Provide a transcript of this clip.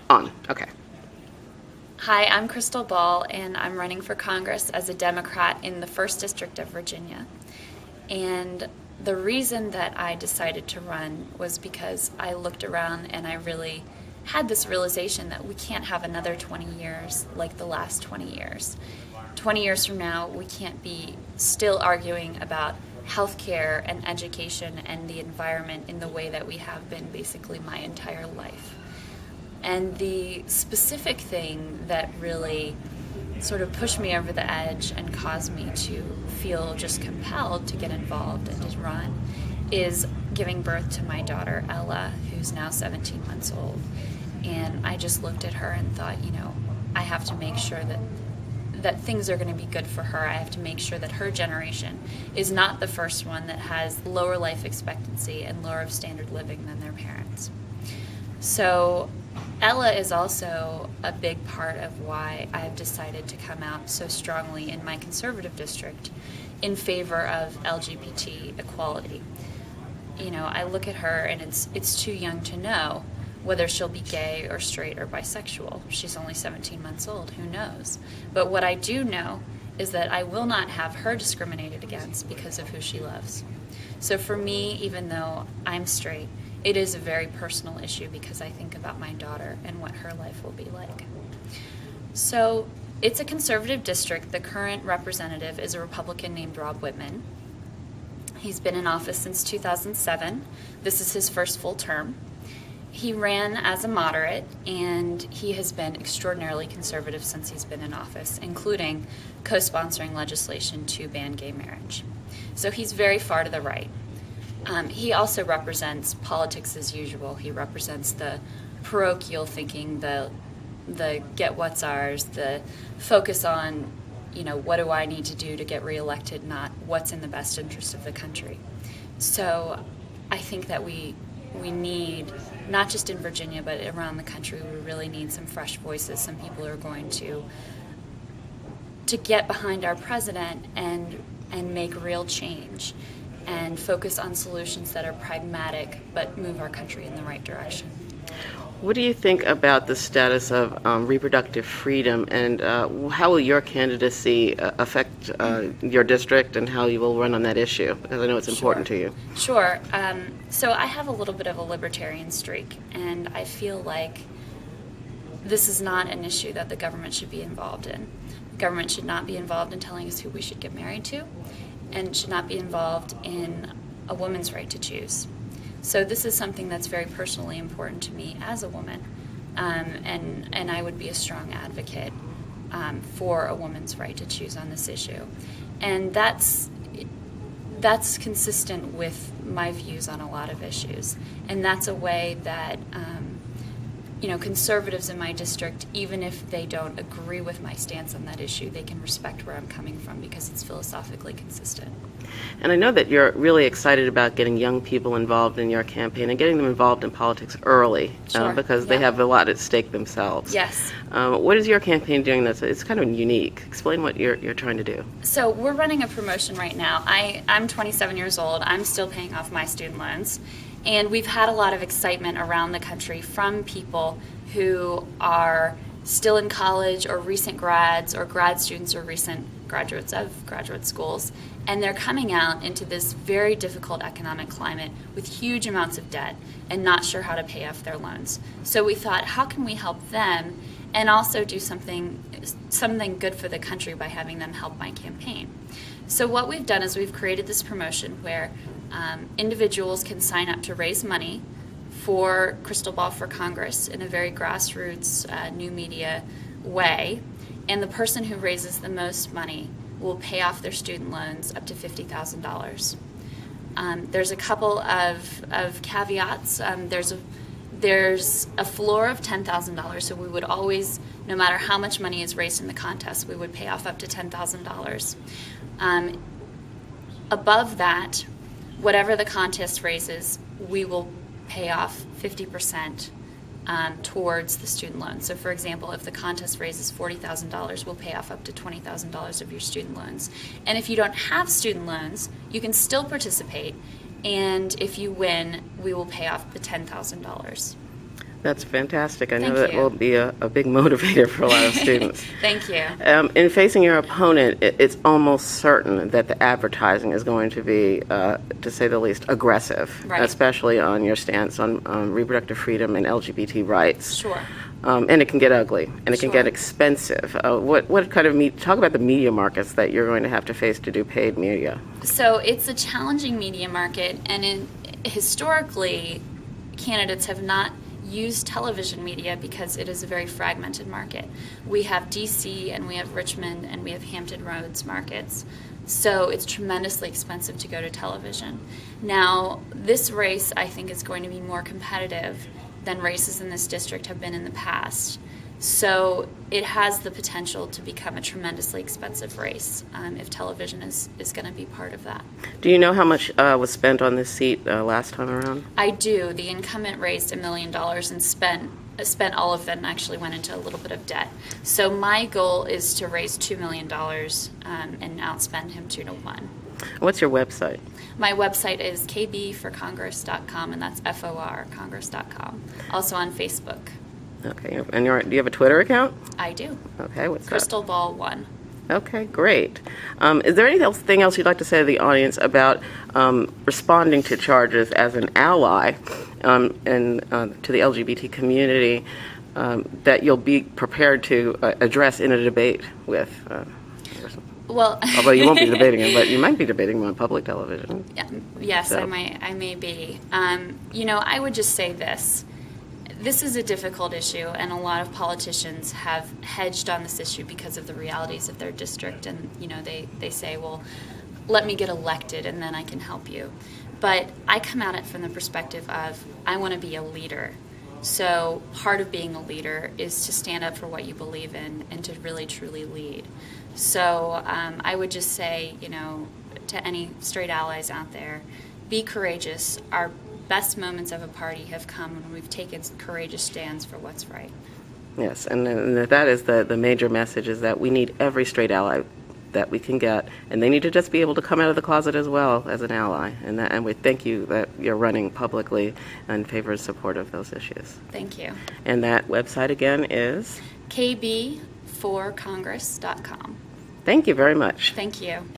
On. Okay. Hi, I'm Krystle Ball, and I'm running for Congress as a Democrat in the 1st District of Virginia. And the reason that I decided to run was because I looked around and I really had this realization that we can't have another 20 years like the last 20 years. 20 years from now, we can't be still arguing about healthcare and education and the environment in the way that we have been basically my entire life. And the specific thing that really sort of pushed me over the edge and caused me to feel just compelled to get involved and to run is giving birth to my daughter, Ella, who's now 17 months old. And I just looked at her and thought, I have to make sure that things are going to be good for her. I have to make sure that her generation is not the first one that has lower life expectancy and lower standard living than their parents. So Ella is also a big part of why I've decided to come out so strongly in my conservative district in favor of LGBT equality. I look at her and it's too young to know whether she'll be gay or straight or bisexual. She's only 17 months old, who knows? But what I do know is that I will not have her discriminated against because of who she loves. So for me, even though I'm straight, it is a very personal issue because I think about my daughter and what her life will be like. So it's a conservative district. The current representative is a Republican named Rob Whitman. He's been in office since 2007. This is his first full term. He ran as a moderate, and he has been extraordinarily conservative since he's been in office, including co-sponsoring legislation to ban gay marriage. So he's very far to the right. He also represents politics as usual. He represents the parochial thinking, the get what's ours, the focus on, what do I need to do to get reelected, not what's in the best interest of the country. So I think that we need, not just in Virginia, but around the country, we really need some fresh voices, some people who are going to get behind our president and make real change and focus on solutions that are pragmatic but move our country in the right direction. What do you think about the status of reproductive freedom, and how will your candidacy affect your district and how you will run on that issue? Because I know it's important to you. Sure. So I have a little bit of a libertarian streak, and I feel like this is not an issue that the government should be involved in. The government should not be involved in telling us who we should get married to, and should not be involved in a woman's right to choose. So this is something that's very personally important to me as a woman, and I would be a strong advocate for a woman's right to choose on this issue. And that's consistent with my views on a lot of issues, and that's a way that conservatives in my district, even if they don't agree with my stance on that issue, they can respect where I'm coming from because it's philosophically consistent. And I know that you're really excited about getting young people involved in your campaign and getting them involved in politics early, Sure. because they have a lot at stake themselves. Yes. What is your campaign doing it's kind of unique? Explain what you're trying to do. So we're running a promotion right now. I'm 27 years old. I'm still paying off my student loans. And we've had a lot of excitement around the country from people who are still in college or recent grads or grad students or recent graduates of graduate schools. And they're coming out into this very difficult economic climate with huge amounts of debt and not sure how to pay off their loans. So we thought, how can we help them and also do something good for the country by having them help my campaign? So what we've done is we've created this promotion where individuals can sign up to raise money for Krystle Ball for Congress in a very grassroots, new media way. And the person who raises the most money will pay off their student loans up to $50,000. There's a couple of caveats. There's a floor of $10,000, so we would always, no matter how much money is raised in the contest, we would pay off up to $10,000. Above that, whatever the contest raises, we will pay off 50% towards the student loan. So for example, if the contest raises $40,000, we'll pay off up to $20,000 of your student loans. And if you don't have student loans, you can still participate, and if you win, we will pay off the $10,000. That's fantastic. I know Thank that you. will be a big motivator for a lot of students. Thank you. In facing your opponent, it's almost certain that the advertising is going to be, to say the least, aggressive, Right. especially on your stance on reproductive freedom and LGBT rights. Sure. And it can get ugly, and it can Sure. get expensive. What kind of talk about the media markets that you're going to have to face to do paid media? So it's a challenging media market, and historically, candidates have not used television media because it is a very fragmented market. We have DC and we have Richmond and we have Hampton Roads markets. So it's tremendously expensive to go to television. Now, this race I think is going to be more competitive than races in this district have been in the past. So it has the potential to become a tremendously expensive race if television is going to be part of that. Do you know how much was spent on this seat last time around? I do. The incumbent raised $1 million and spent all of that and actually went into a little bit of debt. So my goal is to raise $2 million and outspend him 2-1. What's your website? My website is kbforcongress.com, and that's FOR, congress.com. Also on Facebook. Okay, and do you have a Twitter account? I do. Okay, what's that? Krystle Ball 1. Okay, great. Is there anything else you'd like to say to the audience about responding to charges as an ally and to the LGBT community that you'll be prepared to address in a debate with? Well, Although you won't be debating it, but you might be debating them on public television. yes, So. I may be. I would just say this. This is a difficult issue, and a lot of politicians have hedged on this issue because of the realities of their district, and they say, well, let me get elected and then I can help you. But I come at it from the perspective of I want to be a leader. So part of being a leader is to stand up for what you believe in and to really truly lead. So I would just say, to any straight allies out there, be courageous. Our best moments of a party have come when we've taken courageous stands for what's right. Yes, and that is the major message, is that we need every straight ally that we can get, and they need to just be able to come out of the closet as well as an ally. And we thank you that you're running publicly in favor and support of those issues. Thank you. And that website again is? kbforcongress.com. Thank you very much. Thank you.